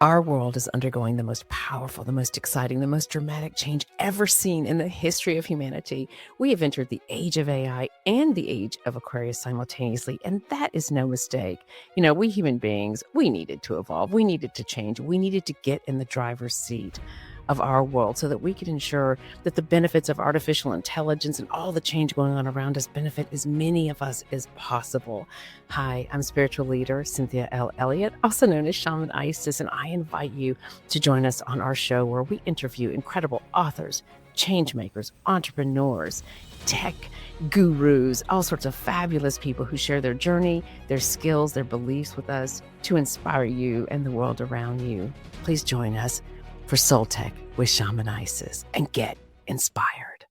Our world is undergoing the most powerful, the most exciting, the most dramatic change ever seen in the history of humanity. We have entered the age of AI and the age of Aquarius simultaneously, and that is no mistake. We human beings, we needed to evolve, we needed to change, we needed to get in the driver's seat of our world so that we could ensure that the benefits of artificial intelligence and all the change going on around us benefit as many of us as possible. Hi, I'm spiritual leader Cynthia L. Elliott, also known as Shaman Isis, and I invite you to join us on our show where we interview incredible authors, change makers, entrepreneurs, tech gurus, all sorts of fabulous people who share their journey, their skills, their beliefs with us to inspire you and the world around you. Please join us for Soul Tech with Shaman Isis and get inspired.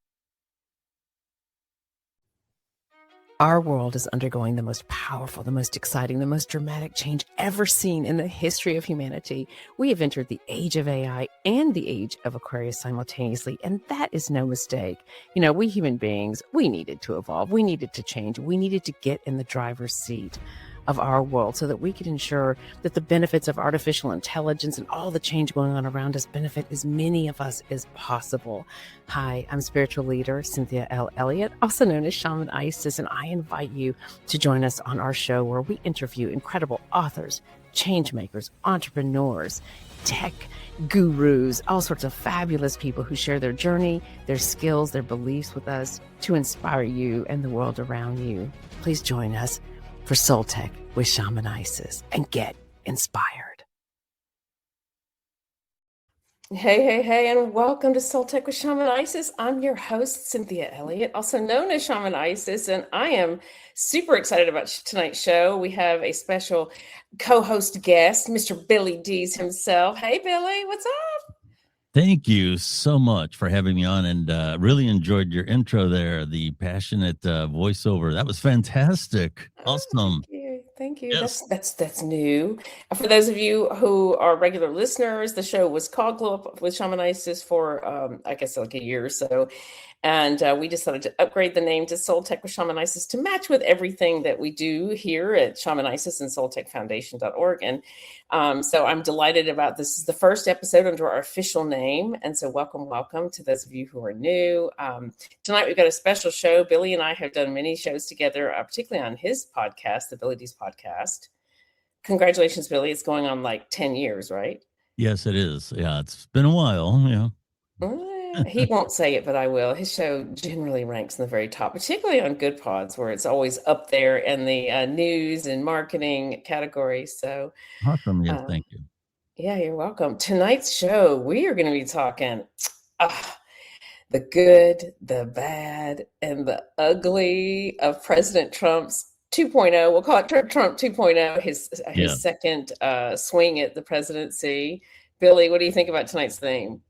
Our world is undergoing the most powerful, the most exciting, the most dramatic change ever seen in the history of humanity. We have entered the age of AI and the age of Aquarius simultaneously, and that is no mistake. We human beings, we needed to evolve, we needed to change, we needed to get in the driver's seat of our world so that we could ensure that the benefits of artificial intelligence and all the change going on around us benefit as many of us as possible. Hi, I'm spiritual leader Cynthia L. Elliott, also known as Shaman Isis, and I invite you to join us on our show where we interview incredible authors, change makers, entrepreneurs, tech gurus, all sorts of fabulous people who share their journey, their skills, their beliefs with us to inspire you and the world around you. Please join us for Soul Tech with Shaman Isis and get inspired. Hey, and welcome to Soul Tech with Shaman Isis. I'm your host, Cynthia Elliott, also known as Shaman Isis, and I am super excited about tonight's show. We have a special co-host guest, Mr. Billy Dees himself. Hey, Billy, what's up? Thank you so much for having me on, and really enjoyed your intro there, the passionate voiceover. That was fantastic. Awesome. Thank you. Yes. That's new. For those of you who are regular listeners, the show was called Glow Up with Shaman Isis for, I guess, like a year or so. And we decided to upgrade the name to Soul Tech with Shaman Isis to match with everything that we do here at Shaman Isis and soultechfoundation.org. And so I'm delighted about this. This is the first episode under our official name. And so welcome to those of you who are new. Tonight we've got a special show. Billy and I have done many shows together, particularly on his podcast, the Billy Dees podcast. Congratulations, Billy. It's going on like 10 years, right? Yes, it is. Yeah, it's been a while. Yeah. He won't say it, but I will. His show generally ranks in the very top, particularly on Good Pods, where it's always up there in the news and marketing category. So Awesome. Yes, thank you. Yeah, you're welcome. Tonight's show, we are going to be talking the good, the bad, and the ugly of President Trump's 2.0. We'll call it Trump 2.0, his second swing at the presidency. Billy, what do you think about tonight's theme?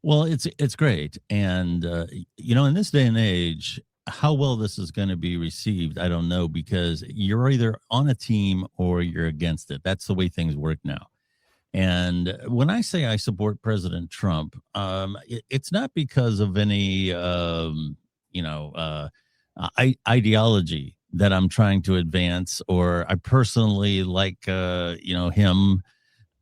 Well, it's great. And, in this day and age, how well this is going to be received, I don't know, because you're either on a team or you're against it. That's the way things work now. And when I say I support President Trump, it's not because of any, ideology that I'm trying to advance, or I personally like, him.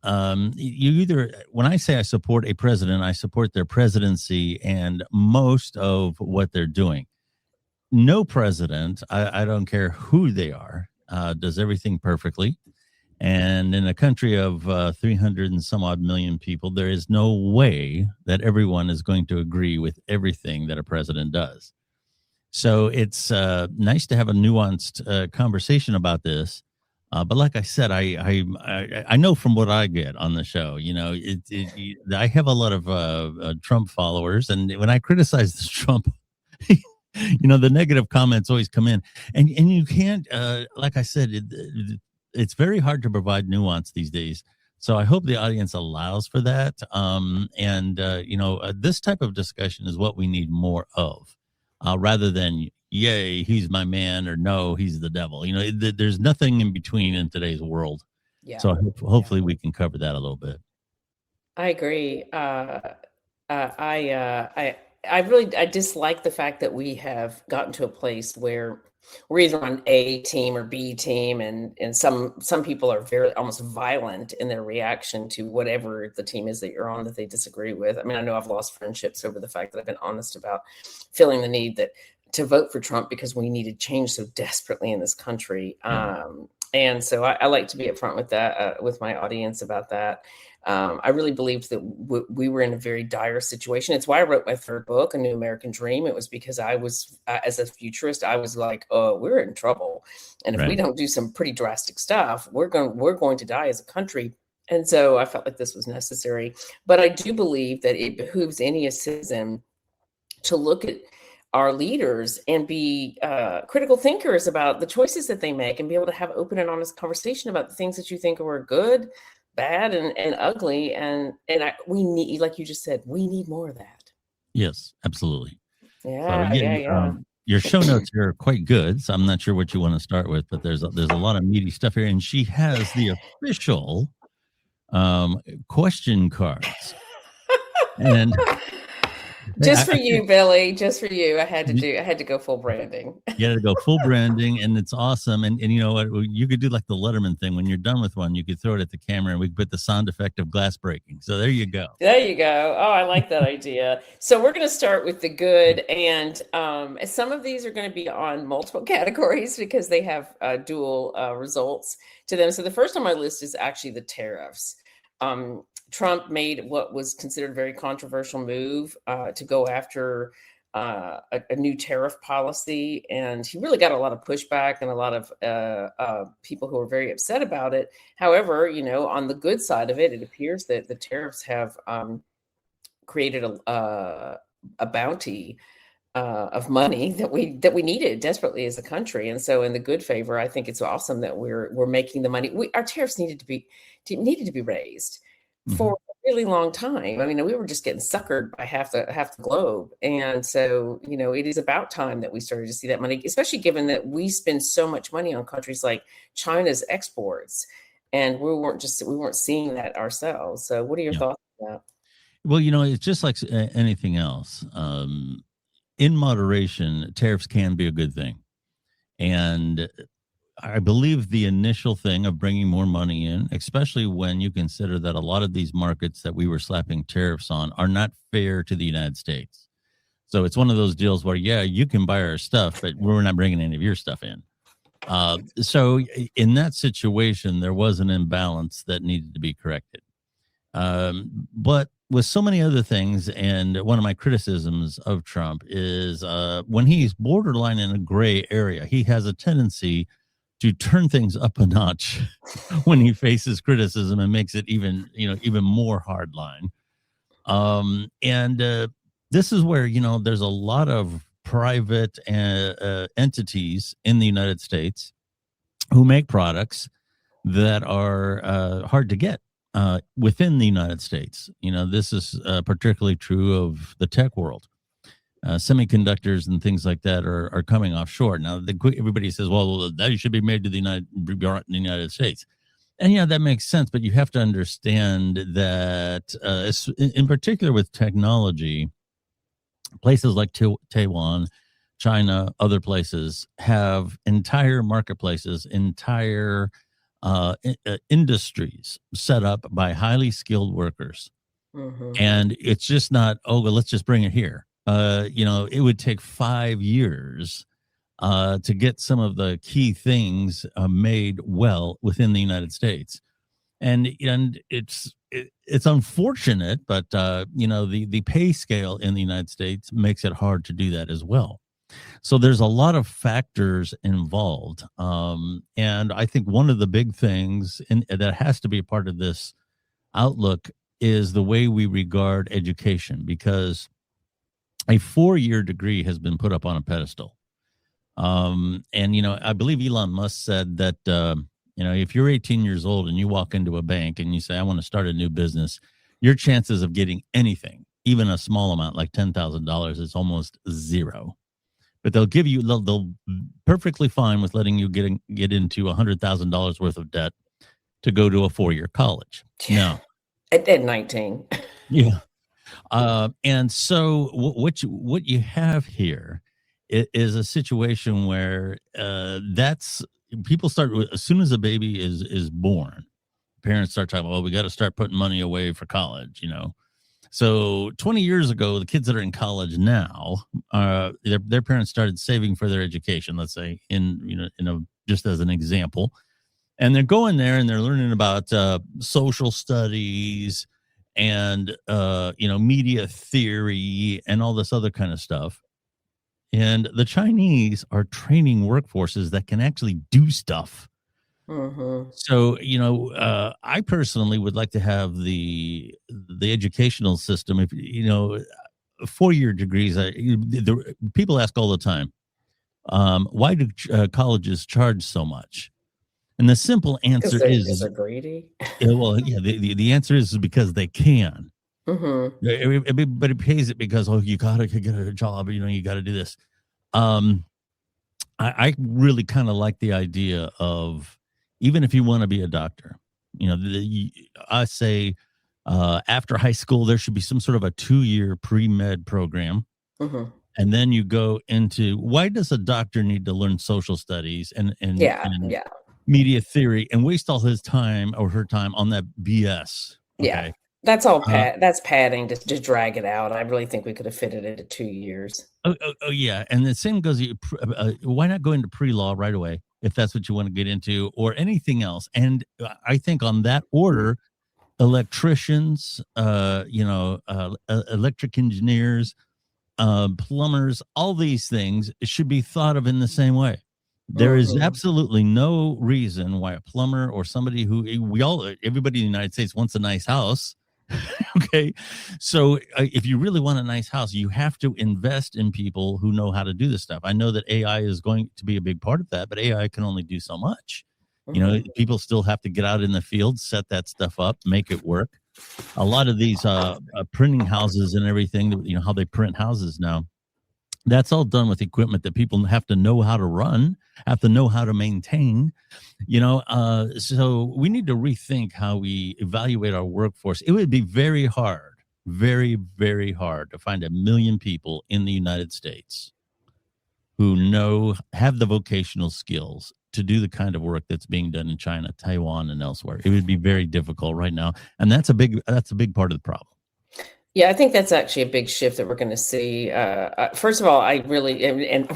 When I say I support a president, I support their presidency and most of what they're doing. No president, I don't care who they are, does everything perfectly. And in a country of 300 and some odd million people, there is no way that everyone is going to agree with everything that a president does. So it's nice to have a nuanced conversation about this. But like I said, I know from what I get on the show, I have a lot of Trump followers, and when I criticize this Trump, the negative comments always come in, and you can't, like I said, it's very hard to provide nuance these days. So I hope the audience allows for that. This type of discussion is what we need more of, rather than yay, he's my man, or no, he's the devil. There's nothing in between in today's world. Yeah. So hopefully we can cover that a little bit. I agree. I dislike the fact that we have gotten to a place where we're either on A team or B team, and some people are very almost violent in their reaction to whatever the team is that you're on that they disagree with. I mean, I know I've lost friendships over the fact that I've been honest about feeling the need that to vote for Trump because we needed change so desperately in this country. And so I like to be upfront with that, with my audience about that. I really believed that we were in a very dire situation. It's why I wrote my third book, A New American Dream. It was because I was, as a futurist, I was like, oh, we're in trouble. And if we don't do some pretty drastic stuff, we're going to die as a country. And so I felt like this was necessary. But I do believe that it behooves any citizen to look at our leaders and be critical thinkers about the choices that they make, and be able to have open and honest conversation about the things that you think are good, bad, and ugly. And we need, like you just said, we need more of that. Yes, absolutely. Yeah, so, your show notes are quite good, so I'm not sure what you want to start with, but there's a lot of meaty stuff here, and she has the official question cards. And just for you, Billy, just for you. I had to go full branding. You had to go full branding, and it's awesome. And you know what? You could do like the Letterman thing. When you're done with one, you could throw it at the camera, and we could put the sound effect of glass breaking. So there you go. There you go. Oh, I like that idea. So we're going to start with the good, and some of these are going to be on multiple categories because they have dual results to them. So the first on my list is actually the tariffs. Trump made what was considered a very controversial move to go after a new tariff policy. And he really got a lot of pushback and a lot of people who were very upset about it. However, on the good side of it, it appears that the tariffs have created a bounty of money that we needed desperately as a country. And so in the good favor, I think it's awesome that we're making the money. Our tariffs needed to be raised for a really long time. I mean, we were just getting suckered by half the globe. And so, it is about time that we started to see that money, especially given that we spend so much money on countries like China's exports, and we weren't seeing that ourselves. So what are your thoughts on that? Well, it's just like anything else. In moderation, tariffs can be a good thing. And I believe the initial thing of bringing more money in, especially when you consider that a lot of these markets that we were slapping tariffs on are not fair to the United States. So it's one of those deals where, you can buy our stuff, but we're not bringing any of your stuff in. So in that situation, there was an imbalance that needed to be corrected. But with so many other things, and one of my criticisms of Trump is when he's borderline in a gray area, he has a tendency to turn things up a notch when he faces criticism and makes it even more hardline. And this is where, there's a lot of private entities in the United States who make products that are hard to get within the United States. This is particularly true of the tech world. Semiconductors and things like that are coming offshore. Now, everybody says, well, that should be made to the United States. And that makes sense. But you have to understand that in particular with technology, places like Taiwan, China, other places have entire marketplaces, entire industries set up by highly skilled workers. And it's just not, let's just bring it here. It would take 5 years to get some of the key things made well within the United States. And it's unfortunate, but the pay scale in the United States makes it hard to do that as well. So there's a lot of factors involved. And I think one of the big things that has to be a part of this outlook is the way we regard education, because a 4-year degree has been put up on a pedestal. And, I believe Elon Musk said that, if you're 18 years old and you walk into a bank and you say, I want to start a new business, your chances of getting anything, even a small amount like $10,000, is almost zero. But they'll perfectly fine with letting you get into $100,000 worth of debt to go to a 4-year college. Now, at 19. Yeah. And so what you have here is a situation where that's people start as soon as a baby is born, parents start talking, well, we got to start putting money away for college, you know. So 20 years ago, the kids that are in college now, their parents started saving for their education, let's say just as an example. And they're going there and they're learning about social studies and media theory and all this other kind of stuff. And the Chinese are training workforces that can actually do stuff. So I personally would like to have the educational system. If 4-year degrees, people ask all the time, why do colleges charge so much? And the simple answer is they're greedy. The answer is because they can. But it pays it because you gotta get a job, you gotta do this. I really kind of like the idea of, even if you want to be a doctor, I say after high school there should be some sort of a 2-year pre-med program. And then you go into, why does a doctor need to learn social studies and media theory and waste all his time or her time on that BS? Okay? Yeah, that's all that's padding to drag it out. I really think we could have fitted it into 2 years. Oh yeah, and the same goes. Why not go into pre-law right away if that's what you want to get into, or anything else? And I think on that order, electricians, electric engineers, plumbers, all these things should be thought of in the same way. There is absolutely no reason why a plumber or somebody who everybody in the United States wants a nice house. Okay. So if you really want a nice house, you have to invest in people who know how to do this stuff. I know that AI is going to be a big part of that, but AI can only do so much. People still have to get out in the field, set that stuff up, make it work. A lot of these printing houses and everything, how they print houses now, that's all done with equipment that people have to know how to run, have to know how to maintain, so we need to rethink how we evaluate our workforce. It would be very hard, very, very hard to find 1 million people in the United States who have the vocational skills to do the kind of work that's being done in China, Taiwan, and elsewhere. It would be very difficult right now. And that's a big part of the problem. Yeah, I think that's actually a big shift that we're going to see. First of all, I really, and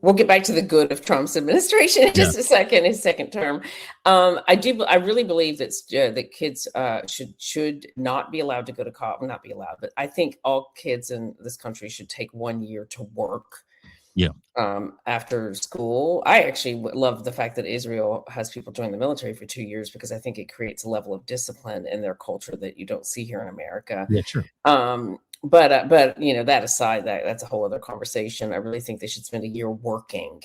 we'll get back to the good of Trump's administration in just a second, his second term. I really believe that kids should not be allowed to go to college, not be allowed, but I think all kids in this country should take 1 year to work. After school. I actually love the fact that Israel has people join the military for 2 years, because I think it creates a level of discipline in their culture that you don't see here in America. Yeah, sure. But that aside, that's a whole other conversation. I really think they should spend a year working.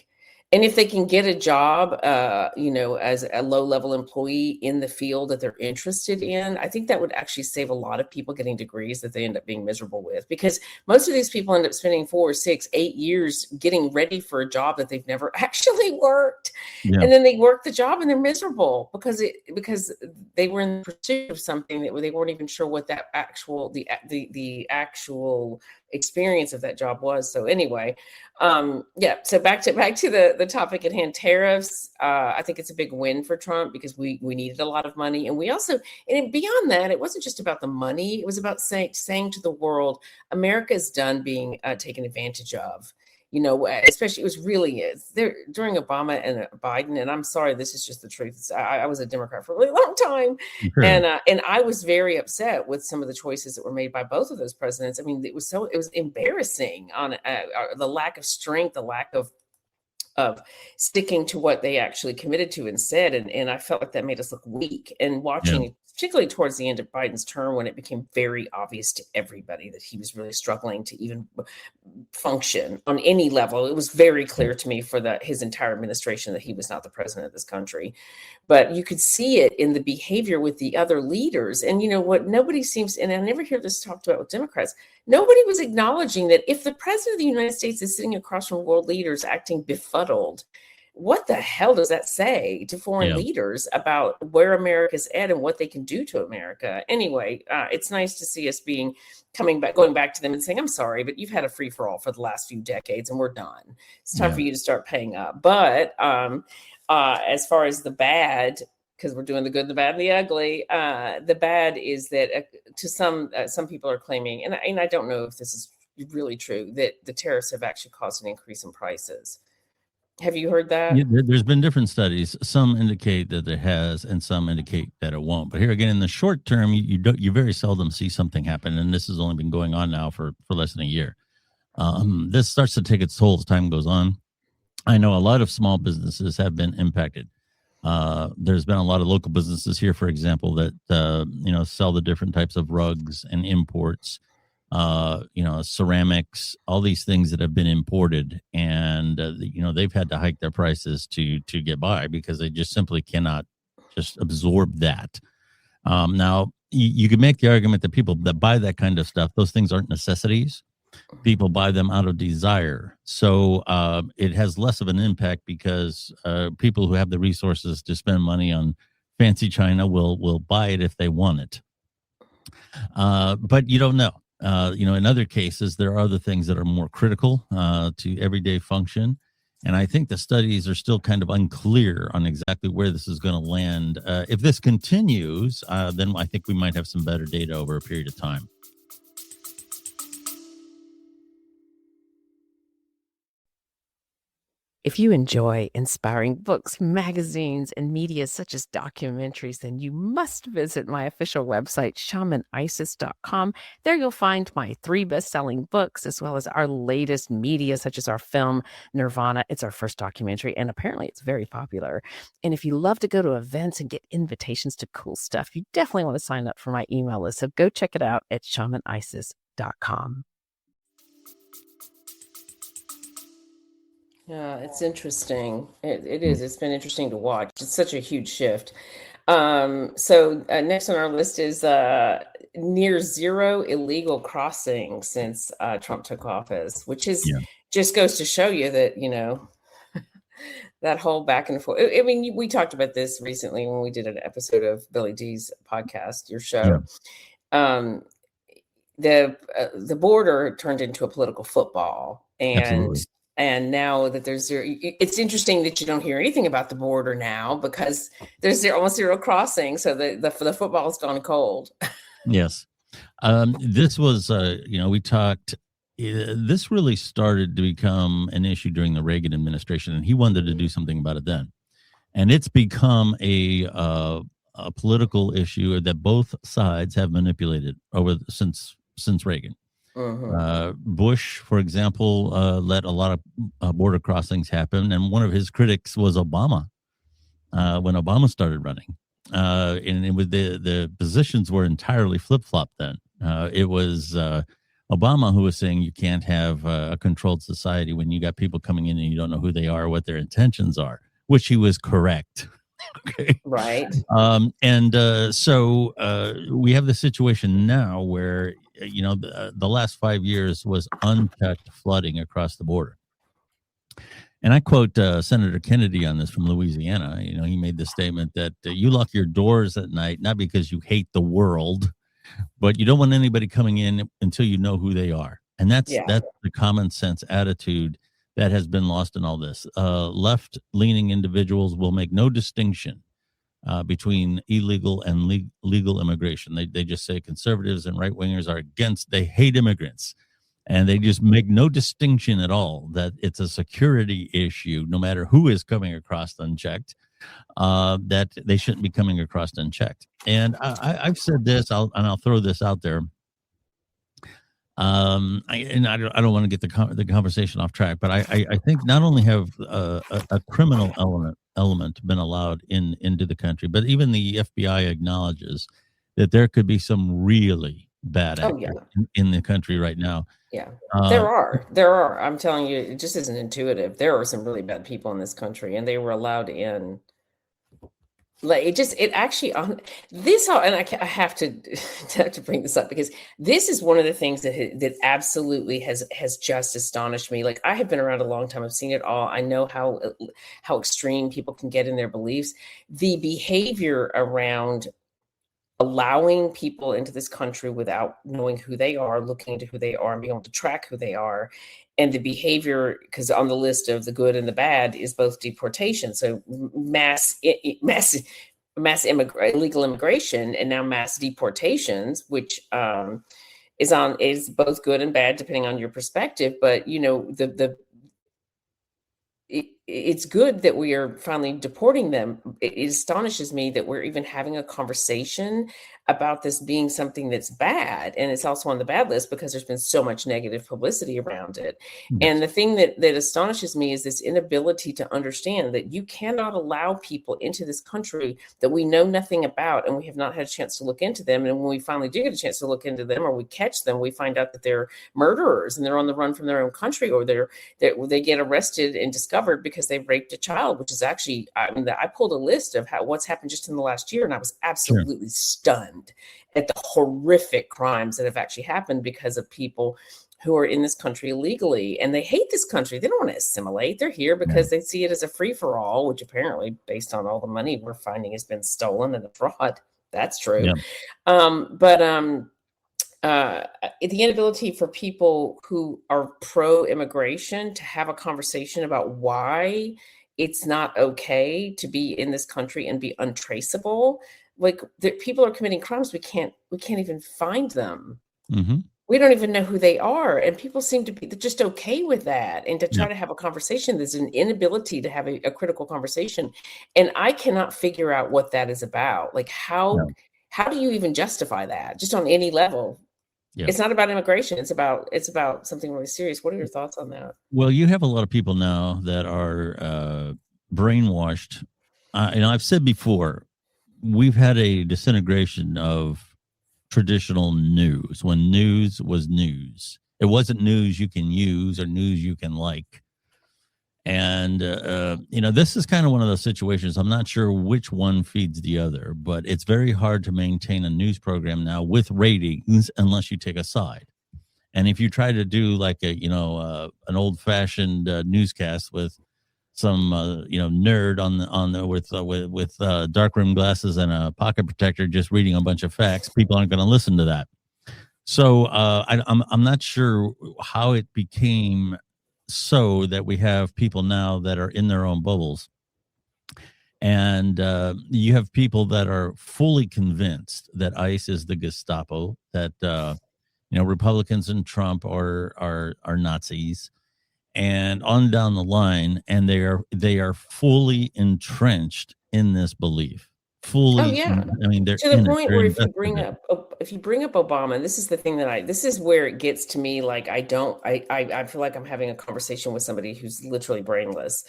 And if they can get a job, as a low-level employee in the field that they're interested in, I think that would actually save a lot of people getting degrees that they end up being miserable with. Because most of these people end up spending 4, 6, 8 years getting ready for a job that they've never actually worked. Yeah. And then they work the job and they're miserable because they were in pursuit of something that they weren't even sure what that the actual experience of that job was. So anyway, so back to the topic at hand, tariffs. I think it's a big win for Trump, because we needed a lot of money, and we also, and beyond that, it wasn't just about the money. It was about saying to the world, America is done being taken advantage of. Especially, it was really there during Obama and Biden. And I'm sorry, this is just the truth. I was a Democrat for a really long time. Sure. And I was very upset with some of the choices that were made by both of those presidents. I mean, it was embarrassing on the lack of strength, the lack of sticking to what they actually committed to and said. And I felt like that made us look weak. And watching, particularly towards the end of Biden's term, when it became very obvious to everybody that he was really struggling to even function on any level, it was very clear to me for his entire administration that he was not the president of this country. But you could see it in the behavior with the other leaders. And what nobody seems, and I never hear this talked about with Democrats, nobody was acknowledging that if the president of the United States is sitting across from world leaders acting befuddled, what the hell does that say to foreign leaders about where America's at and what they can do to America? Anyway, it's nice to see us going back to them and saying, I'm sorry, but you've had a free for all for the last few decades and we're done. It's time for you to start paying up. But as far as the bad, because we're doing the good, the bad, and the ugly, the bad is that to some people are claiming, and I don't know if this is really true, that the tariffs have actually caused an increase in prices. Have you heard that? Yeah, there's been different studies. Some indicate that it has, and some indicate that it won't. But here again, in the short term, you very seldom see something happen, and this has only been going on now for less than a year. This starts to take its toll as time goes on. I know a lot of small businesses have been impacted. There's been a lot of local businesses here, for example, that sell the different types of rugs and imports. Ceramics, all these things that have been imported, and they've had to hike their prices to get by because they just simply cannot just absorb that. Now, you could make the argument that people that buy that kind of stuff, those things aren't necessities. People buy them out of desire. So it has less of an impact because people who have the resources to spend money on fancy china will buy it if they want it. But you don't know. In other cases, there are other things that are more critical to everyday function. And I think the studies are still kind of unclear on exactly where this is going to land. If this continues, then I think we might have some better data over a period of time. If you enjoy inspiring books, magazines, and media such as documentaries, then you must visit my official website, shamanisis.com. There you'll find my 3 best-selling books, as well as our latest media, such as our film, Nirvana. It's our first documentary, and apparently it's very popular. And if you love to go to events and get invitations to cool stuff, you definitely want to sign up for my email list. So go check it out at shamanisis.com. Yeah, it's interesting. It is. It's been interesting to watch. It's such a huge shift. So next on our list is near zero illegal crossings since Trump took office, which is just goes to show you that, that whole back and forth. I mean, we talked about this recently when we did an episode of Billy Dees podcast, your show. Yeah. The border turned into a political football, and now that it's interesting that you don't hear anything about the border now because there's almost zero crossing. So the football's gone cold. Yes. This was, we talked, this really started to become an issue during the Reagan administration, and he wanted to do something about it then. And it's become a political issue that both sides have manipulated since Reagan. Bush, for example, let a lot of border crossings happen, and one of his critics was Obama when Obama started running. And it was the positions were entirely flip-flop then. It was Obama who was saying you can't have a controlled society when you got people coming in and you don't know who they are, what their intentions are, which he was correct. Okay. Right. So we have the situation now where the last 5 years was unchecked flooding across the border. And I quote Senator Kennedy on this from Louisiana. He made the statement that you lock your doors at night, not because you hate the world, but you don't want anybody coming in until you know who they are. And that's the common sense attitude that has been lost in all this. Left-leaning individuals will make no distinction between illegal and legal immigration. They just say conservatives and right-wingers are they hate immigrants. And they just make no distinction at all that it's a security issue, no matter who is coming across unchecked, that they shouldn't be coming across unchecked. And I've said this, I'll throw this out there. I don't want to get the conversation off track, but I think not only have a criminal element been allowed into the country, but even the FBI acknowledges that there could be some really bad actors in the country right now. Yeah, there are. I'm telling you, it just isn't intuitive. There are some really bad people in this country, and they were allowed in. Like it actually on this all, and I have to have to bring this up because this is one of the things that absolutely has just astonished me. Like, I have been around a long time. I've seen it all. I know how extreme people can get in their beliefs. The behavior around allowing people into this country without knowing who they are, looking into who they are, and being able to track who they are. And the behavior, because on the list of the good and the bad is both deportation, so illegal immigration, and now mass deportations, which is both good and bad depending on your perspective. But the it's good that we are finally deporting them. It astonishes me that we're even having a conversation about this being something that's bad. And it's also on the bad list because there's been so much negative publicity around it. And Yes. the thing that astonishes me is this inability to understand that you cannot allow people into this country that we know nothing about and we have not had a chance to look into them. And when we finally do get a chance to look into them, or we catch them, we find out that they're murderers and they're on the run from their own country, or they get arrested and discovered because they raped a child, which is actually, I mean, I pulled a list of what's happened just in the last year, and I was Sure. absolutely stunned at the horrific crimes that have actually happened because of people who are in this country illegally, and they hate this country. They don't want to assimilate. They're here Yeah. because they see it as a free-for-all, which apparently, based on all the money we're finding, has been stolen and a fraud. That's true. Yeah. But the inability for people who are pro-immigration to have a conversation about why it's not okay to be in this country and be untraceable. Like, people are committing crimes, we can't even find them. Mm-hmm. We don't even know who they are, and people seem to be just okay with that. And to Yeah. try to have a conversation, there's an inability to have a critical conversation, and I cannot figure out what that is about. Like, Yeah. how do you even justify that, just on any level? Yeah. It's not about immigration. It's about something really serious. What are your thoughts on that? Well, you have a lot of people now that are brainwashed. I've said before, we've had a disintegration of traditional news when news was news. It wasn't news you can use or news you can like. And, this is kind of one of those situations. I'm not sure which one feeds the other, but it's very hard to maintain a news program now with ratings unless you take a side. And if you try to do like an old fashioned newscast with some nerd on the with dark rim glasses and a pocket protector just reading a bunch of facts, people aren't going to listen to that. So I'm not sure how it became so that we have people now that are in their own bubbles, and you have people that are fully convinced that ICE is the Gestapo, that Republicans and Trump are Nazis, and on down the line, and they are fully entrenched in this belief. Oh Fully, yeah, I mean, they're to the in it. point They're where invested in it. if you bring up Obama, this is the thing this is where it gets to me. Like, I feel like I'm having a conversation with somebody who's literally brainless.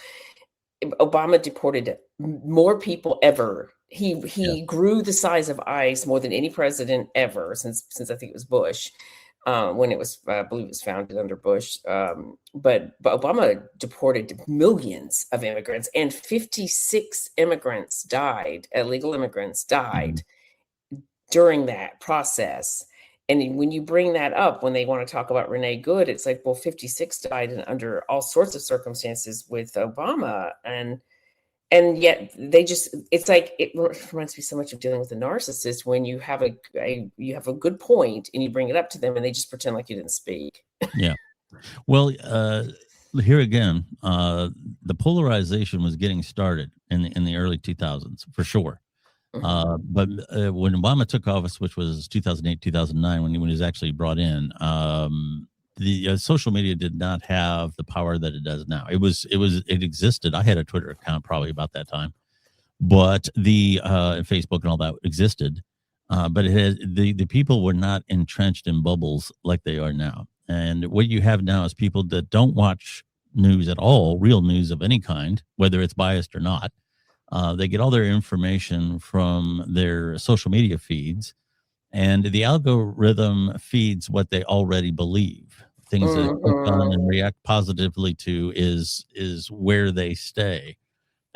Obama deported more people ever. Yeah. He grew the size of ICE more than any president ever since I think it was Bush, when it was, I believe it was founded under Bush. But Obama deported millions of immigrants, and 56 immigrants died, illegal immigrants died during that process. And when you bring that up, when they want to talk about Renee Good, it's like, well, 56 died under all sorts of circumstances with Obama. And yet it's like, it reminds me so much of dealing with a narcissist, when you have you have a good point and you bring it up to them and they just pretend like you didn't speak. Yeah. Well, here again, the polarization was getting started in the early 2000s for sure. But when Obama took office, which was 2008, 2009, when he was actually brought in, the social media did not have the power that it does now. It existed. I had a Twitter account probably about that time, but the Facebook and all that existed. But the people were not entrenched in bubbles like they are now. And what you have now is people that don't watch news at all, real news of any kind, whether it's biased or not. They get all their information from their social media feeds, and the algorithm feeds what they already believe. Things that click on and react positively to is where they stay.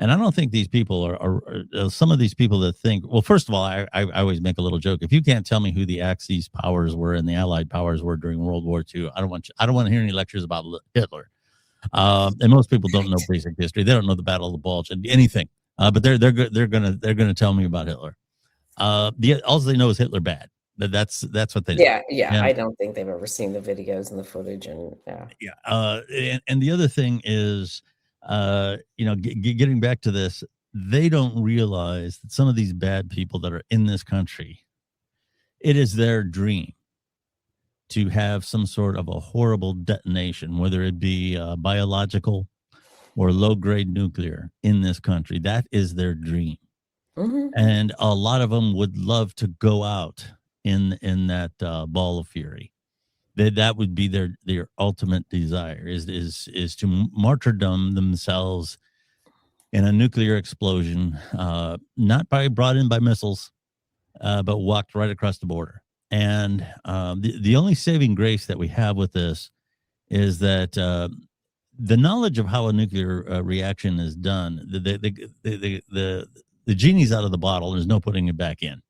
And I don't think these people are some of these people that think, well, first of all, I always make a little joke. If you can't tell me who the Axis powers were and the Allied powers were during World War II, I don't want to hear any lectures about Hitler. And most people don't know basic history. They don't know the Battle of the Bulge and anything. But they're gonna tell me about Hitler. All they know is Hitler bad. That's what they know. Yeah. I don't think they've ever seen the videos and the footage, and and the other thing is, getting back to this, they don't realize that some of these bad people that are in this country, it is their dream to have some sort of a horrible detonation, whether it be biological or low-grade nuclear in this country. That is their dream. Mm-hmm. And a lot of them would love to go out in that ball of fury. That would be their ultimate desire is to martyrdom themselves in a nuclear explosion, not brought in by missiles, but walked right across the border. And the only saving grace that we have with this is that the knowledge of how a nuclear reaction is done, the genie's out of the bottle. There's no putting it back in.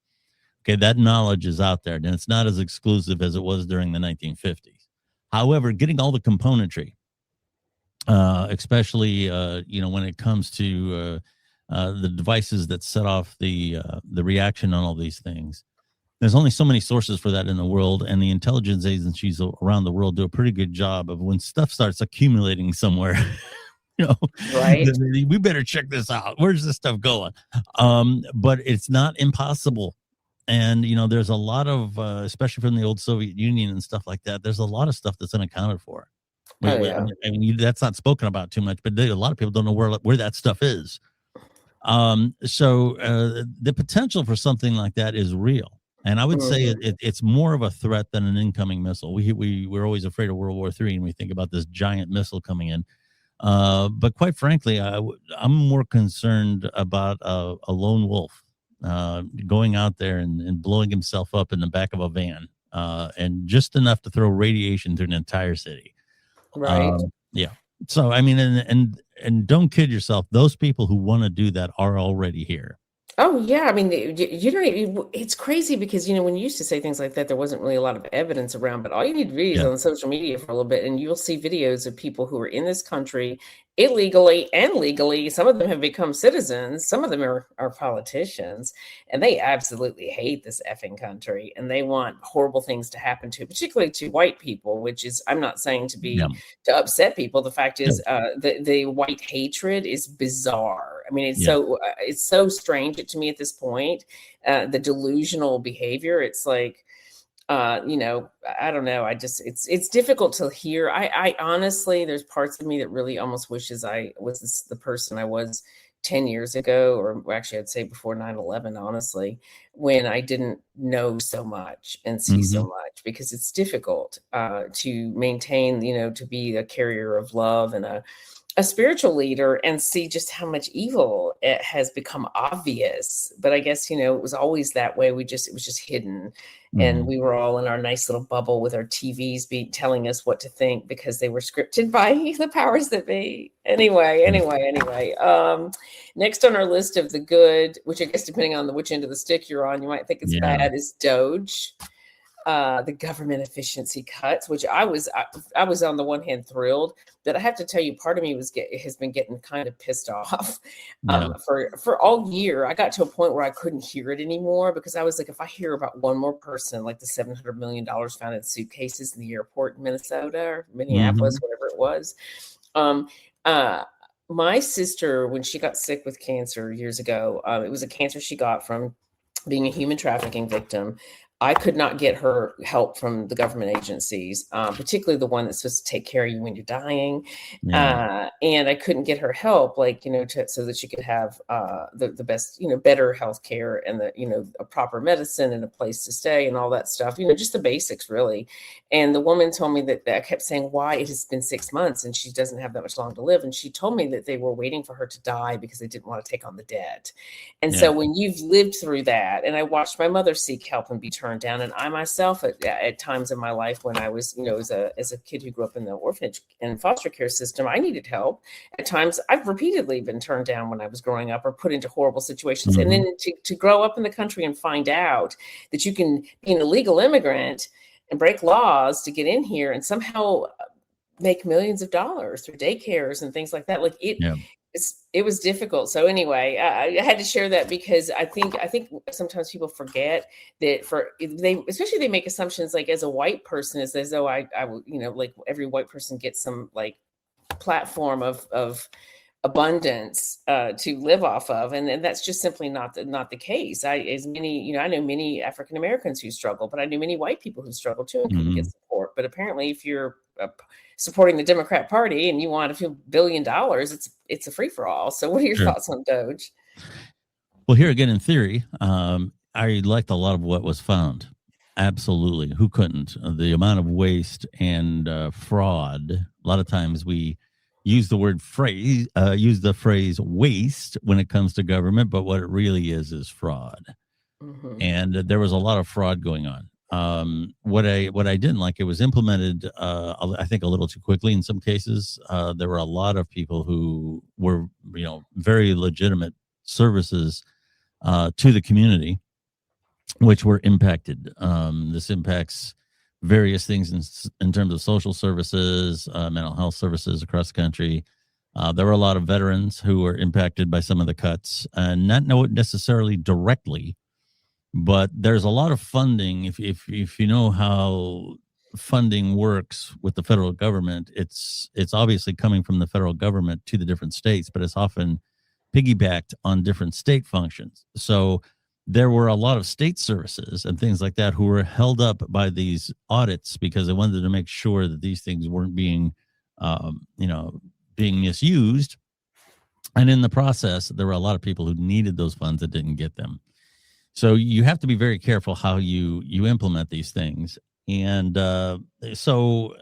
Okay, that knowledge is out there, and it's not as exclusive as it was during the 1950s. However, getting all the componentry, especially when it comes to the devices that set off the reaction on all these things, there's only so many sources for that in the world, and the intelligence agencies around the world do a pretty good job of when stuff starts accumulating somewhere. Right. We better check this out. Where's this stuff going? But it's not impossible. And, there's a lot of, especially from the old Soviet Union and stuff like that, there's a lot of stuff that's unaccounted for. That's not spoken about too much, but a lot of people don't know where that stuff is. So the potential for something like that is real. And I would say it's more of a threat than an incoming missile. We're always afraid of World War III, and we think about this giant missile coming in. But quite frankly, I'm more concerned about a lone wolf going out there and blowing himself up in the back of a van, and just enough to throw radiation through an entire city. Right. Yeah. So, I mean, and don't kid yourself. Those people who want to do that are already here. Oh, yeah. I mean, it's crazy because, when you used to say things like that, there wasn't really a lot of evidence around, but all you need to read is on social media for a little bit, and you'll see videos of people who are in this country illegally and legally. Some of them have become citizens. Some of them are politicians, and they absolutely hate this effing country, and they want horrible things to happen to, particularly to white people, which is, I'm not saying to upset people. The fact is, the white hatred is bizarre. I mean, it's so strange to me at this point, the delusional behavior. It's like, I don't know. It's difficult to hear. I honestly, there's parts of me that really almost wishes I was the person I was 10 years ago, or actually I'd say before 9/11, honestly, when I didn't know so much and see so much, because it's difficult to maintain, to be a carrier of love and a spiritual leader and see just how much evil it has become obvious. But I guess, it was always that way. It was just hidden. And we were all in our nice little bubble with our TVs telling us what to think because they were scripted by the powers that be. Anyway. Next on our list of the good, which I guess depending on which end of the stick you're on, you might think it's bad, is Doge. The government efficiency cuts, which I was on the one hand thrilled, but I have to tell you, part of me has been getting kind of pissed off for all year. I got to a point where I couldn't hear it anymore because I was like, if I hear about one more person, like the $700 million found in suitcases in the airport in Minnesota or Minneapolis, whatever it was. My sister, when she got sick with cancer years ago, it was a cancer she got from being a human trafficking victim. I could not get her help from the government agencies, particularly the one that's supposed to take care of you when you're dying. And I couldn't get her help, so that she could have the best, better health care and a proper medicine and a place to stay and all that stuff, just the basics, really. And the woman told me that I kept saying, why it has been 6 months and she doesn't have that much long to live. And she told me that they were waiting for her to die because they didn't want to take on the debt. And so when you've lived through that, and I watched my mother seek help and be turned turned down. And I myself, at times in my life when I was, as a kid who grew up in the orphanage and foster care system, I needed help. At times, I've repeatedly been turned down when I was growing up or put into horrible situations. Mm-hmm. And then to grow up in the country and find out that you can be an illegal immigrant and break laws to get in here and somehow make millions of dollars through daycares and things like that. Like it was difficult. So anyway, I had to share that because I think sometimes people forget that especially they make assumptions like as a white person as though I will, like every white person gets some like platform of abundance to live off of, and that's just simply not the case. I know many African Americans who struggle, but I knew many white people who struggle too and couldn't get support. But apparently, if you're supporting the Democrat Party and you want a few $1 billion, it's a free for all. So, what are your thoughts on Doge? Well, here again, in theory, I liked a lot of what was found. Absolutely, who couldn't? The amount of waste and fraud. A lot of times we use the phrase waste when it comes to government, but what it really is fraud. Mm-hmm. And there was a lot of fraud going on. What I didn't like, it was implemented, I think a little too quickly in some cases. There were a lot of people who were, very legitimate services to the community, which were impacted. This impacts various things in terms of social services, mental health services across the country. There were a lot of veterans who were impacted by some of the cuts, and not necessarily directly, but there's a lot of funding. If you know how funding works with the federal government, it's obviously coming from the federal government to the different states, but it's often piggybacked on different state functions. So there were a lot of state services and things like that who were held up by these audits because they wanted to make sure that these things weren't being misused. And in the process, there were a lot of people who needed those funds that didn't get them. So you have to be very careful how you implement these things. And so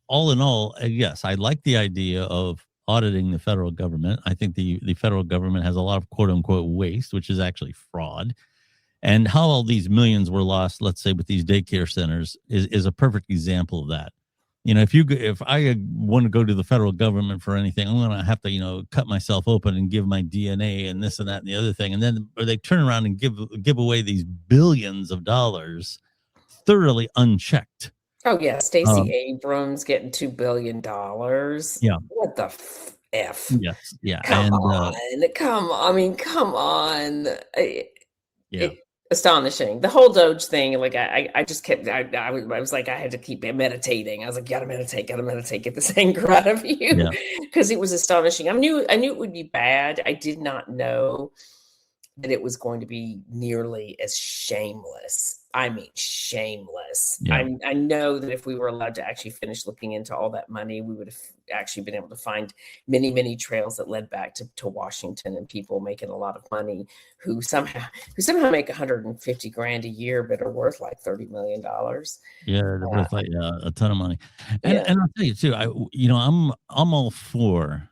all in all, yes, I like the idea of auditing the federal government. I think the federal government has a lot of quote unquote waste, which is actually fraud. And how all these millions were lost, let's say with these daycare centers, is a perfect example of that. If I want to go to the federal government for anything, I'm going to have to, cut myself open and give my DNA and this and that and the other thing. And then they turn around and give away these billions of dollars thoroughly unchecked. Oh, yeah. Stacey Abrams getting $2 billion. Yeah. What the F? Yes. Yeah. Come on. Astonishing. The whole Doge thing, like I just kept, I was like, I had to keep meditating. I was like, gotta meditate, get this anger out of you. Because it was astonishing. I knew it would be bad. I did not know that it was going to be nearly as shameless. I mean, shameless. Yeah. I know that if we were allowed to actually finish looking into all that money, we would have actually been able to find many, many trails that led back to Washington and people making a lot of money who somehow make 150 grand a year, but are worth like $30 million. Yeah, they're worth like a ton of money. And I'll tell you too, I'm all for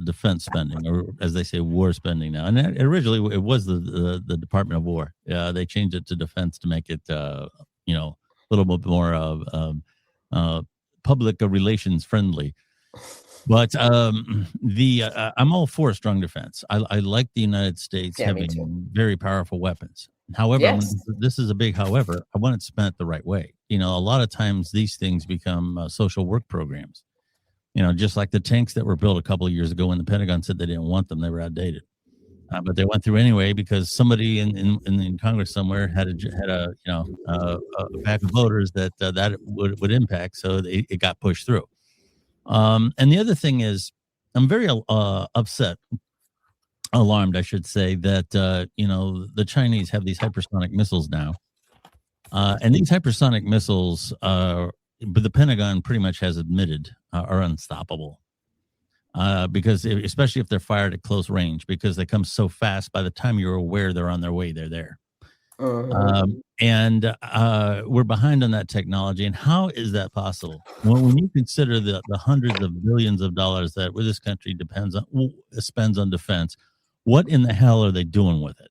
defense spending, or as they say, war spending now. And originally it was the Department of War. They changed it to defense to make it a little bit more public relations friendly. But I'm all for strong defense. I like the United States having very powerful weapons. However, this is a big however, I want it spent the right way. A lot of times these things become social work programs. Just like the tanks that were built a couple of years ago when the Pentagon said they didn't want them, they were outdated. But they went through anyway because somebody in Congress somewhere had a pack of voters that would impact, so it got pushed through. And the other thing is, I'm very alarmed, I should say, that the Chinese have these hypersonic missiles now, and these hypersonic missiles but the Pentagon pretty much has admitted are unstoppable. Because especially if they're fired at close range, because they come so fast, by the time you're aware they're on their way, they're there. And we're behind on that technology. And how is that possible? When you consider the hundreds of billions of dollars that this country spends on defense, what in the hell are they doing with it?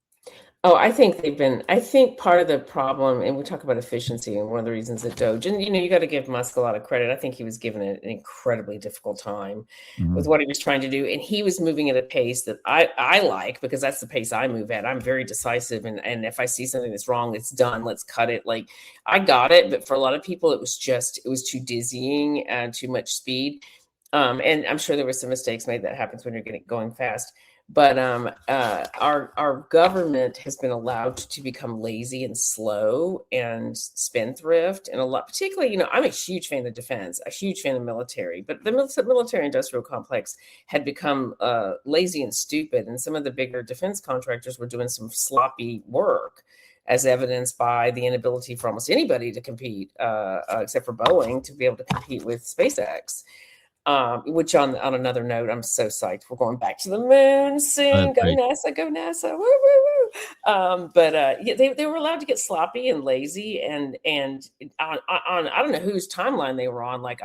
Oh, I think part of the problem, and we talk about efficiency, and one of the reasons that Doge, and you got to give Musk a lot of credit. I think he was given an incredibly difficult time with Mhm. what he was trying to do, and he was moving at a pace that I like, because that's the pace I move at. I'm very decisive, and if I see something that's wrong, it's done. Let's cut it. Like, I got it, but for a lot of people, it was too dizzying and too much speed. And I'm sure there were some mistakes made. That happens when you're going fast. But our government has been allowed to become lazy and slow and spendthrift, and a lot. Particularly, I'm a huge fan of defense, a huge fan of military, but the military-industrial complex had become lazy and stupid, and some of the bigger defense contractors were doing some sloppy work, as evidenced by the inability for almost anybody to compete, except for Boeing, to be able to compete with SpaceX. Which, on another note, I'm so psyched. We're going back to the moon soon. That's Go great. NASA, go NASA. Woo, woo, woo. But yeah, they were allowed to get sloppy and lazy, and on I don't know whose timeline they were on. Like,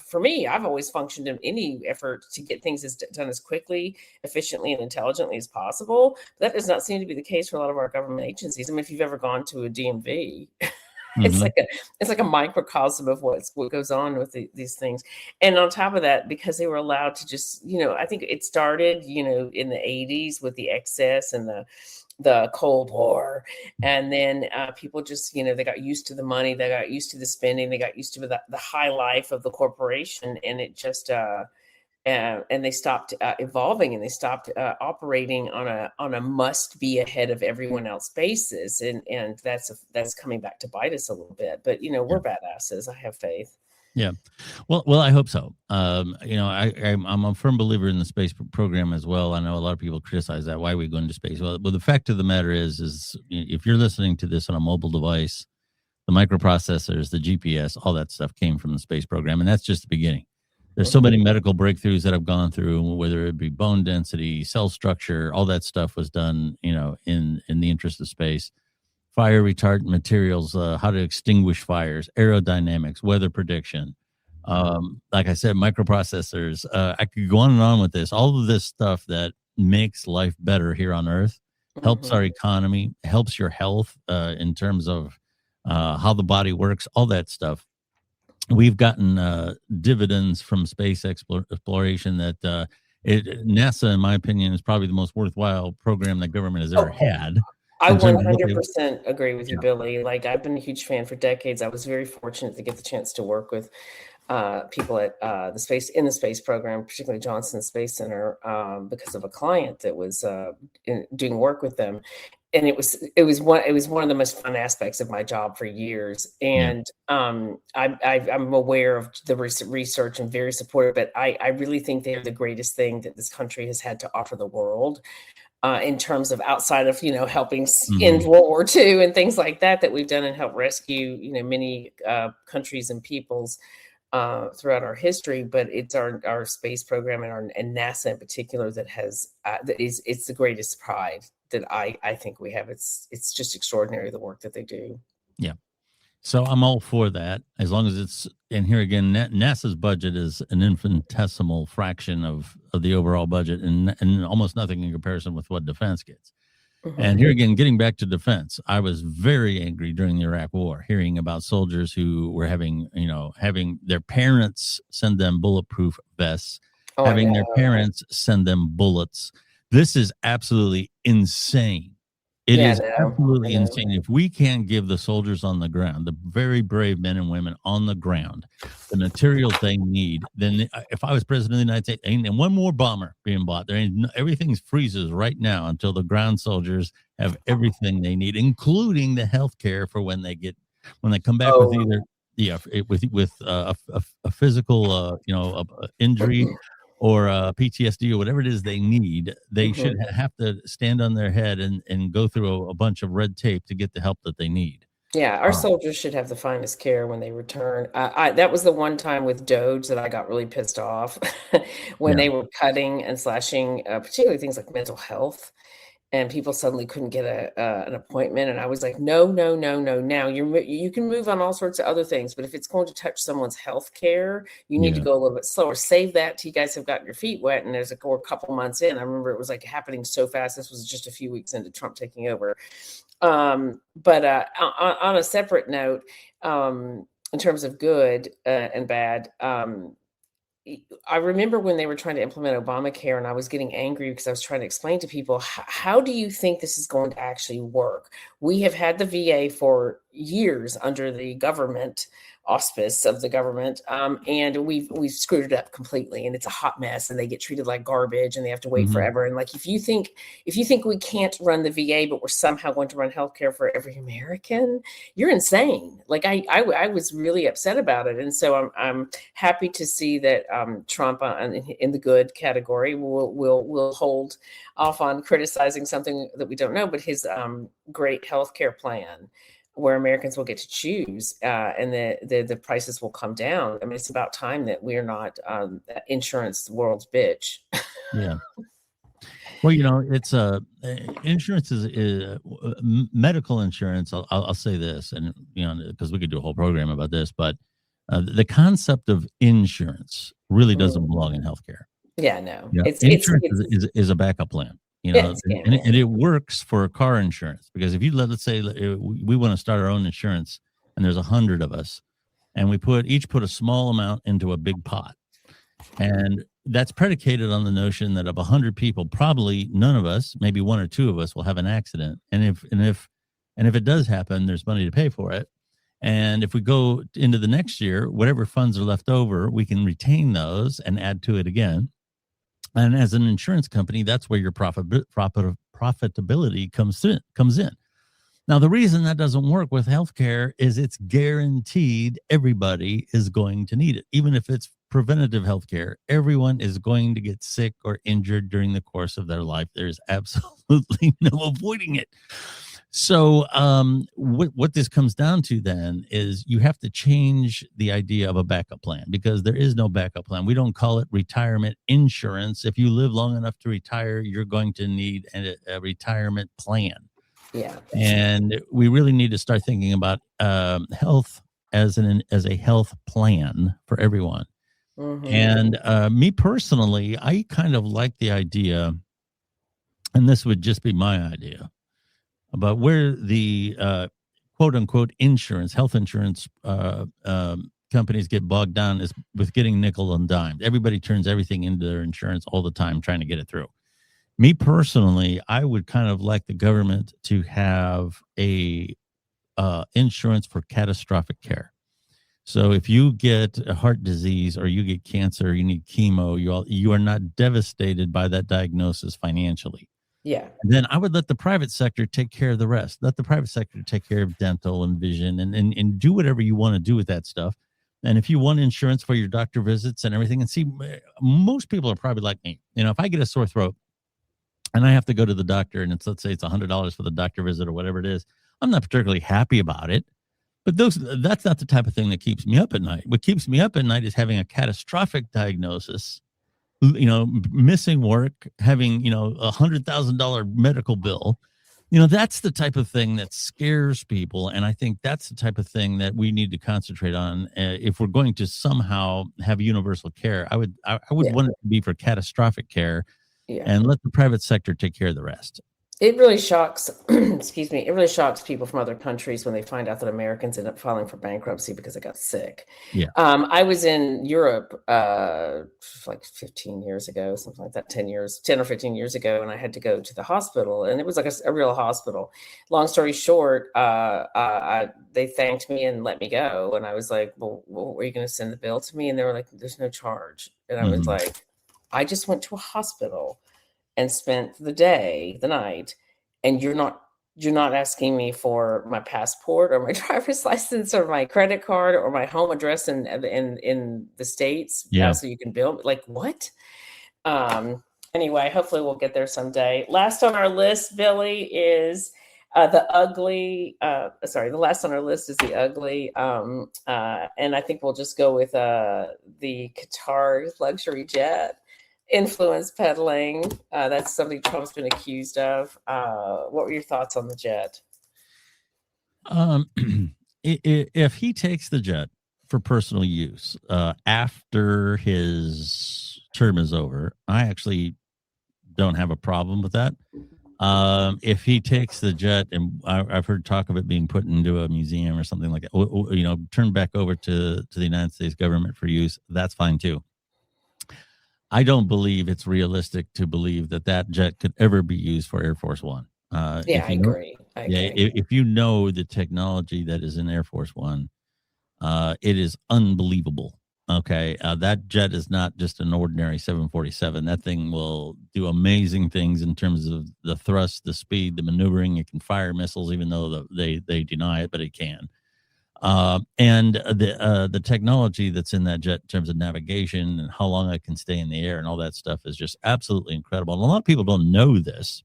for me, I've always functioned in any effort to get things done as quickly, efficiently, and intelligently as possible. But that does not seem to be the case for a lot of our government agencies. I mean, if you've ever gone to a DMV, it's Mhm. like a microcosm of what goes on with these things. And on top of that, because they were allowed to just, I think it started, in the 80s with the excess and the Cold War. And then people just, they got used to the money, they got used to the spending, they got used to the high life of the corporation. And it just, and they stopped evolving, and they stopped operating on a must be ahead of everyone else basis, and that's coming back to bite us a little bit. But Yeah. we're badasses. I have faith. Yeah. Well, I hope so. I'm a firm believer in the space program as well. I know a lot of people criticize that. Why are we going to space? Well, the fact of the matter is if you're listening to this on a mobile device, the microprocessors, the GPS, all that stuff came from the space program, and that's just the beginning. There's so Mhm. many medical breakthroughs that have gone through, whether it be bone density, cell structure, all that stuff was done, in the interest of space. Fire retardant materials, how to extinguish fires, aerodynamics, weather prediction. Like I said, microprocessors. I could go on and on with this. All of this stuff that makes life better here on Earth helps our Mhm. economy, helps your health in terms of how the body works, all that stuff. We've gotten dividends from space exploration that NASA, in my opinion, is probably the most worthwhile program that government has ever Oh, had I in terms of what they. 100% agree with you, Yeah. Billy. Like, I've been a huge fan for decades. I was very fortunate to get the chance to work with people at the space program, particularly Johnson Space Center, because of a client that was doing work with them. And it was one of the most fun aspects of my job for years. Yeah. And I'm aware of the research and very supportive. But I really think they're the greatest thing that this country has had to offer the world, in terms of, outside of, helping end Hmm. World War II and things like that we've done, and help rescue, many countries and peoples throughout our history. But it's our space program, and NASA in particular, it's the greatest pride that I think we have. It's just extraordinary, the work that they do. Yeah. So I'm all for that as long as it's. And here again, NASA's budget is an infinitesimal fraction of the overall budget, and almost nothing in comparison with what defense gets. And Hmm. here again, getting back to defense, I was very angry during the Iraq War, hearing about soldiers who were having their parents send them bulletproof vests, Oh, I having their know. parents send them bullets. This is absolutely insane. It Yeah, is I absolutely know. insane. If we can't give the soldiers on the ground, the very brave men and women on the ground, the materials they need, then if I was president of the United States, and one more bomber being bought, everything freezes right now until the ground soldiers have everything they need, including the health care for when they come back with Oh. either with a physical injury or PTSD or whatever it is they need. They should Mhm. have to stand on their head and go through a bunch of red tape to get the help that they need. Yeah, our Um, soldiers should have the finest care when they return. That was the one time with Doge that I got really pissed off when yeah. they were cutting and slashing, particularly things like mental health. and people suddenly couldn't get an appointment. And I was like, no, no, no, no. Now you can move on all sorts of other things, but if it's going to touch someone's health care, you need to Yeah. go a little bit slower. Save that till you guys have gotten your feet wet. And we're a couple months in. I remember it was like happening so fast. This was just a few weeks into Trump taking over. But on a separate note, in terms of good and bad, I remember when they were trying to implement Obamacare, and I was getting angry because I was trying to explain to people, how do you think this is going to actually work? We have had the VA for years under the government auspice of the government, and we've screwed it up completely, and it's a hot mess, and they get treated like garbage, and they have to wait forever. And like, if you think we can't run the VA, but we're somehow going to run healthcare for every American, you're insane. Like, I was really upset about it, and so I'm happy to see that Trump in the good category will hold off on criticizing something that we don't know, but his great healthcare plan, where Americans will get to choose, and the prices will come down. I mean, it's about time that we're not insurance world's bitch. Yeah. Well, it's insurance is medical insurance. I'll say this, and because we could do a whole program about this, but the concept of insurance really doesn't belong in healthcare. Yeah, no, Insurance is a backup plan. And it works for car insurance, because if let's say we want to start our own insurance, and there's 100 of us, and we each put a small amount into a big pot, and that's predicated on the notion that of 100 people, probably none of us, maybe one or two of us, will have an accident. And if it does happen, there's money to pay for it. And if we go into the next year, whatever funds are left over, we can retain those and add to it again. And as an insurance company, that's where your profitability comes in. Now, the reason that doesn't work with healthcare is it's guaranteed everybody is going to need it. Even if it's preventative healthcare, everyone is going to get sick or injured during the course of their life. There's absolutely no avoiding it. So what this comes down to then is you have to change the idea of a backup plan, because there is no backup plan. We don't call it retirement insurance. If you live long enough to retire, you're going to need a retirement plan. Yeah. And we really need to start thinking about health as a health plan for everyone. And me personally, I kind of like the idea, and this would just be my idea, about where the quote unquote health insurance companies get bogged down is with getting nickel and dimed. Everybody turns everything into their insurance all the time, trying to get it through. Me personally, I would kind of like the government to have a insurance for catastrophic care. So if you get a heart disease, or you get cancer, you need chemo, you are not devastated by that diagnosis financially. Yeah. And then I would let the private sector take care of the rest. Let the private sector take care of dental and vision, and do whatever you want to do with that stuff. And if you want insurance for your doctor visits and everything, and see, most people are probably like me. If I get a sore throat and I have to go to the doctor, and let's say it's $100 for the doctor visit or whatever it is, I'm not particularly happy about it. But that's not the type of thing that keeps me up at night. What keeps me up at night is having a catastrophic diagnosis, missing work, having, $100,000 medical bill. That's the type of thing that scares people. And I think that's the type of thing that we need to concentrate on. If we're going to somehow have universal care, I would want it to be for catastrophic care, and let the private sector take care of the rest. It really shocks, excuse me, it really shocks people from other countries when they find out that Americans end up filing for bankruptcy because they got sick. Yeah. I was in Europe like 15 years ago, something like that, 10 or 15 years ago, and I had to go to the hospital, and it was like a real hospital. Long story short, they thanked me and let me go, and I was like, well, are you going to send the bill to me? And they were like, there's no charge. And I was like, I just went to a hospital and spent the night, and you're not asking me for my passport or my driver's license or my credit card or my home address in the States, so you can bill me. Like, what? Anyway, hopefully we'll get there someday. Last on our list, Billy, is the last on our list is the ugly, and I think we'll just go with the Qatar luxury jet. influence peddling. That's something Trump's been accused of. What were your thoughts on the jet? If he takes the jet for personal use after his term is over, I actually don't have a problem with that. If he takes the jet, and I've heard talk of it being put into a museum or something like that, turned back over to the United States government for use, that's fine too. I don't believe it's realistic to believe that jet could ever be used for Air Force One. I agree. If you know the technology that is in Air Force One, it is unbelievable. Okay, that jet is not just an ordinary 747. That thing will do amazing things in terms of the thrust, the speed, the maneuvering. It can fire missiles, even though they deny it, but it can. And the technology that's in that jet in terms of navigation and how long it can stay in the air and all that stuff is just absolutely incredible. And a lot of people don't know this,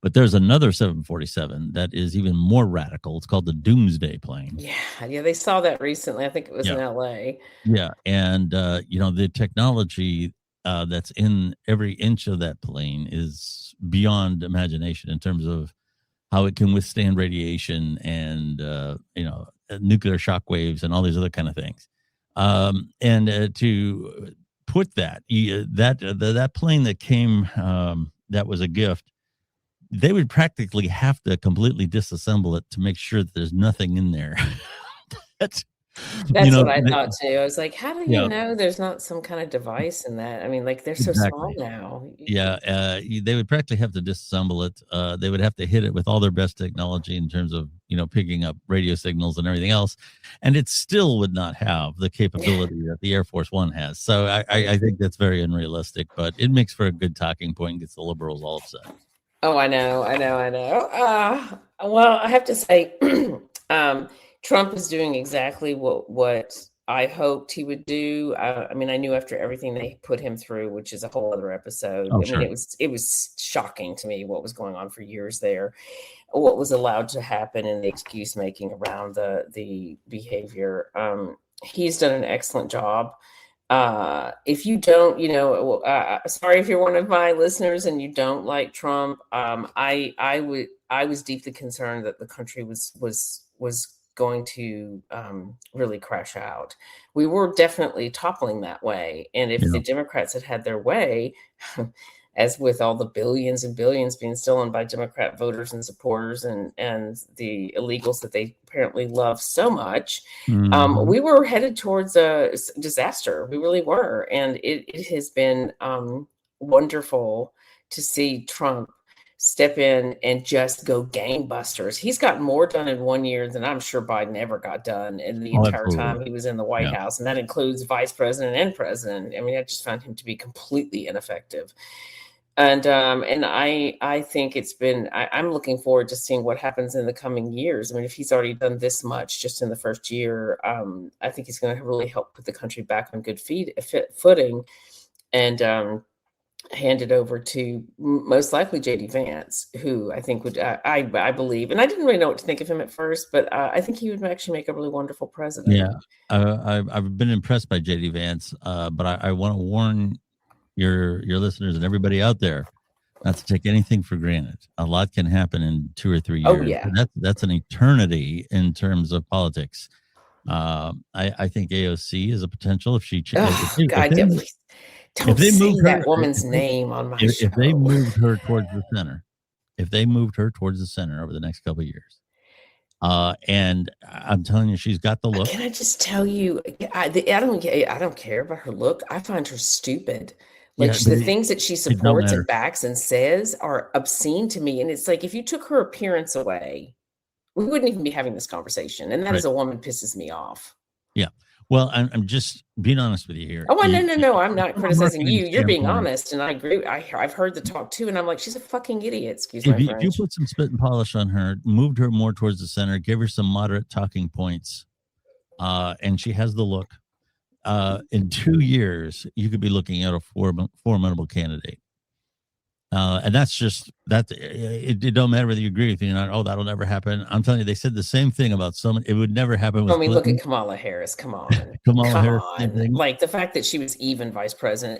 but there's another 747 that is even more radical. It's called the Doomsday plane. Yeah, they saw that recently. I think it was in LA. Yeah, and the technology that's in every inch of that plane is beyond imagination in terms of how it can withstand radiation and nuclear shock waves and all these other kind of things. And to put that plane that came that was a gift, they would practically have to completely disassemble it to make sure that there's nothing in there. That's what I thought too. I was like, how do you know there's not some kind of device in that? I mean, like, they're so small now. Yeah, they would practically have to disassemble it. They would have to hit it with all their best technology in terms of picking up radio signals and everything else, and it still would not have the capability that the Air Force One has. So I think that's very unrealistic, but it makes for a good talking point and gets the liberals all upset. Oh, I know. Well, I have to say, Trump is doing exactly what I hoped he would do. I mean, I knew after everything they put him through, which is a whole other episode. Sure. It was shocking to me what was going on for years there, what was allowed to happen, and the excuse making around the behavior. He's done an excellent job. If you don't, sorry if you're one of my listeners and you don't like Trump. I was deeply concerned that the country was going to really crash out. We were definitely toppling that way, and if the Democrats had their way, as with all the billions and billions being stolen by Democrat voters and supporters and the illegals that they apparently love so much, we were headed towards a disaster. We really were. And it has been wonderful to see Trump step in and just go gangbusters. He's gotten more done in 1 year than I'm sure Biden ever got done in the entire time he was in the White House. And that includes vice president and president. I mean, I just found him to be completely ineffective. And I think it's been, I'm looking forward to seeing what happens in the coming years. I mean, if he's already done this much just in the first year, I think he's going to really help put the country back on good footing, and hand it over to most likely J.D. Vance, who I think would, I believe, and I didn't really know what to think of him at first, but I think he would actually make a really wonderful president. Yeah, I've been impressed by J.D. Vance, but I want to warn your listeners and everybody out there not to take anything for granted. A lot can happen in 2 or 3 years. Oh, yeah. That's an eternity in terms of politics. I think AOC is a potential if she don't say that woman's name on my show. If they moved her towards the center over the next couple of years, and I'm telling you, she's got the look. Can I just tell you, I don't care about her look. I find her stupid. Like, the things that she supports and backs and says are obscene to me. And it's like, if you took her appearance away, we wouldn't even be having this conversation. And that as a woman pisses me off. Yeah. Well, I'm just being honest with you here. Oh, no. I'm not criticizing you. You're being honest. And I agree. I've heard the talk too. And I'm like, she's a fucking idiot. Excuse my French. If you put some spit and polish on her, moved her more towards the center, give her some moderate talking points, and she has the look. In 2 years, you could be looking at a formidable candidate. And that's just that. It don't matter whether you agree with me or not. Oh, that'll never happen. I'm telling you, they said the same thing about someone. It would never happen I with mean, look at Clinton. Kamala Harris. Come on. Kamala Come Harris, same on. thing. Like the fact that she was even vice president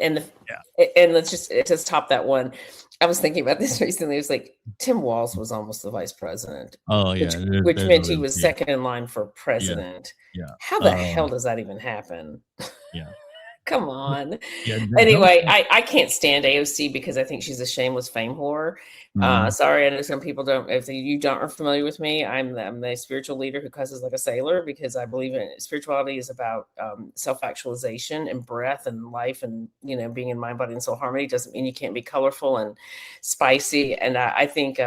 Yeah. and let's just top that one. I was thinking about this recently. It was like Tim Walz was almost the vice president, Oh yeah. which There's meant no he real, was yeah, second in line for yeah, president. yeah. How the hell does that even happen? Yeah. Come on. Yeah. Don't. Anyway, I can't stand AOC because I think she's a shameless fame whore. Mhm. Sorry, I know some people don't. If you don't are familiar with me, I'm the spiritual leader who cusses like a sailor because I believe in spirituality is about self-actualization and breath and life and being in mind, body, and soul harmony. Doesn't mean you can't be colorful and spicy. And I think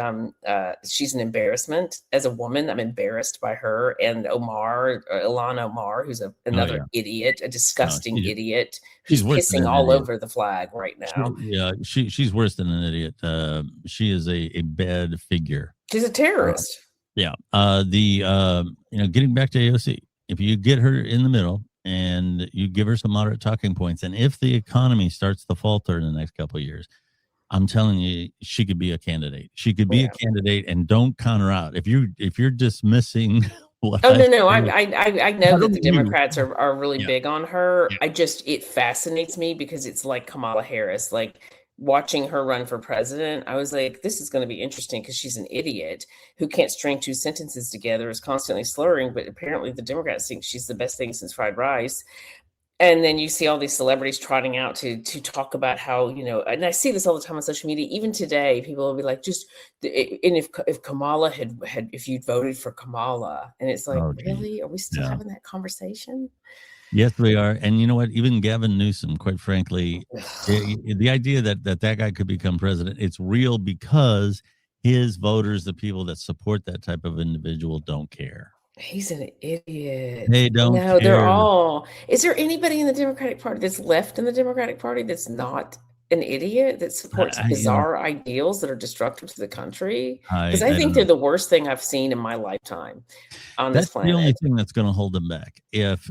she's an embarrassment as a woman. I'm embarrassed by her and Ilhan Omar, who's Oh another yeah. idiot, a No, disgusting idiot she's who's worse than pissing an all idiot. over the flag right now. She's worse than an idiot. She is a bad figure. She's a terrorist. Yeah. Getting back to AOC, if you get her in the middle and you give her some moderate talking points, and if the economy starts to falter in the next couple of years, I'm telling you, she could be a candidate. She could be a candidate, and don't count her out. If you're dismissing what Oh I no! say, I know that the Democrats are really yeah, big on her. yeah, It fascinates me because it's like Kamala Harris. Like watching her run for president, I was like, this is going to be interesting because she's an idiot who can't string two sentences together, is constantly slurring. But apparently, the Democrats think she's the best thing since fried rice. And then you see all these celebrities trotting out to talk about how, and I see this all the time on social media. Even today, people will be like, and if Kamala if you'd voted for Kamala, and it's like, oh, geez. really, are we still Yeah. having that conversation? Yes, we are. And you know what? Even Gavin Newsom, quite frankly, the idea that guy could become president, it's real because his voters, the people that support that type of individual, don't care. He's an idiot. They don't No, they're care. all. Is there anybody in the Democratic Party that's left in the Democratic Party that's not an idiot that supports bizarre ideals that are destructive to the country? Because I I think don't they're know. the worst thing I've seen in my lifetime on this That's the only planet. thing that's going to hold them back. If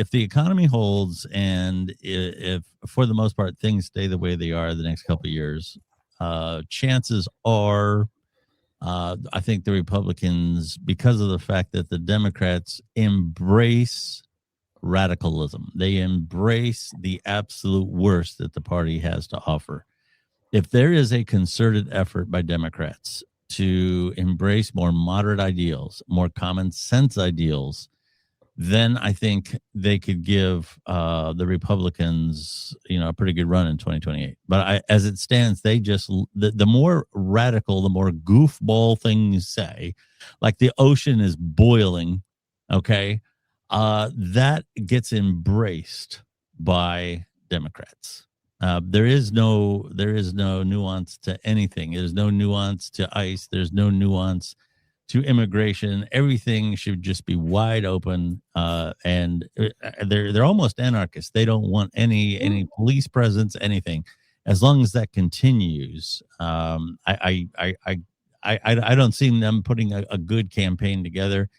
the economy holds and if for the most part things stay the way they are the next couple of years, chances are I think the Republicans, because of the fact that the Democrats embrace radicalism, they embrace the absolute worst that the party has to offer. If there is a concerted effort by Democrats to embrace more moderate ideals, more common sense ideals, then I think they could give the Republicans, a pretty good run in 2028. But as it stands, they just the more radical, the more goofball things say, like the ocean is boiling. Okay, that gets embraced by Democrats. There is no nuance to anything. There's no nuance to ICE. There's no nuance to immigration. Everything should just be wide open, and they're almost anarchists. They don't want any police presence, anything. As long as that continues, I don't see them putting a good campaign together.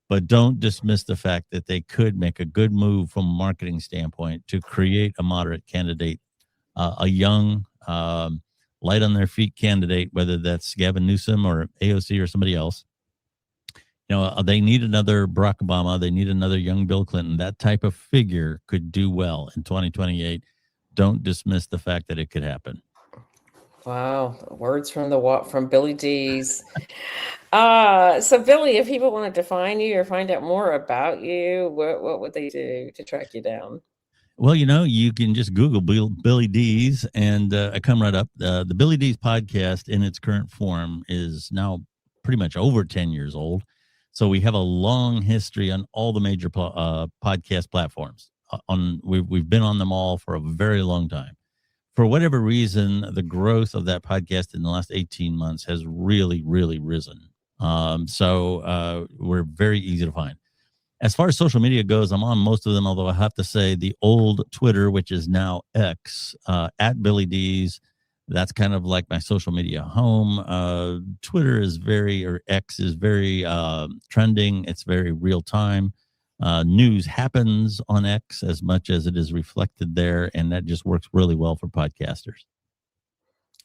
But don't dismiss the fact that they could make a good move from a marketing standpoint to create a moderate candidate, a young, light on their feet candidate, whether that's Gavin Newsom or AOC or somebody else. They need another Barack Obama. They need another young Bill Clinton. That type of figure could do well in 2028. Don't dismiss the fact that it could happen. Wow, words from Billy Dees. So Billy, if people wanted to find you or find out more about you, what would they do to track you down? Well, you can just Google Billy Dees and I come right up. The Billy Dees podcast in its current form is now pretty much over 10 years old. So we have a long history on all the major podcast platforms. We've been on them all for a very long time. For whatever reason, the growth of that podcast in the last 18 months has really, really risen. So we're very easy to find. As far as social media goes, I'm on most of them, although I have to say the old Twitter, which is now X, at Billy Dees, that's kind of like my social media home. Twitter or X is very trending. It's very real time. News happens on X as much as it is reflected there, and that just works really well for podcasters.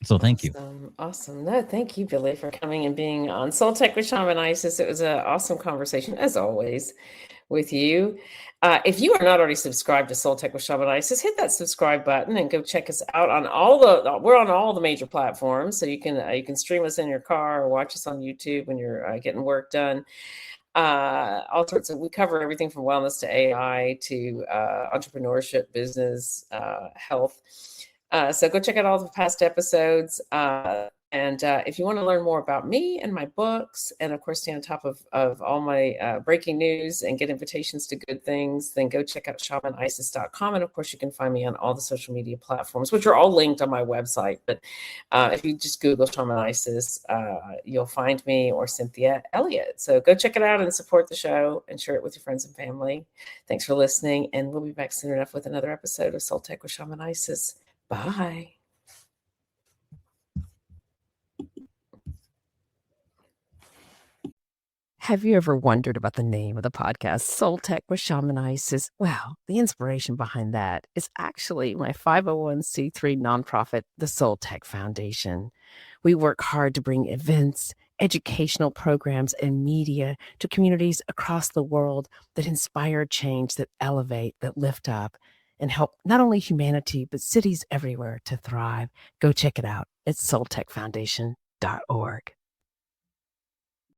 So thank you. Awesome. No, thank you, Billy, for coming and being on Soul Tech with Shaman Isis. It was an awesome conversation, as always, with you. If you are not already subscribed to Soul Tech with Shaman Isis, hit that subscribe button and go check us out on we're on all the major platforms. So you can stream us in your car or watch us on YouTube when you're getting work done. All sorts of, we cover everything from wellness to AI to entrepreneurship, business, health. So go check out all the past episodes. And if you want to learn more about me and my books, and of course, stay on top of all my breaking news and get invitations to good things, then go check out shamanisis.com. And of course, you can find me on all the social media platforms, which are all linked on my website. But if you just Google Shaman Isis, you'll find me or Cynthia Elliott. So go check it out and support the show and share it with your friends and family. Thanks for listening. And we'll be back soon enough with another episode of Soul Tech with Shaman Isis. Bye. Have you ever wondered about the name of the podcast, Soul Tech with Shaman Isis? Well, the inspiration behind that is actually my 501c3 nonprofit, the Soul Tech Foundation. We work hard to bring events, educational programs, and media to communities across the world that inspire change, that elevate, that lift up, and help not only humanity, but cities everywhere to thrive. Go check it out. It's soultechfoundation.org.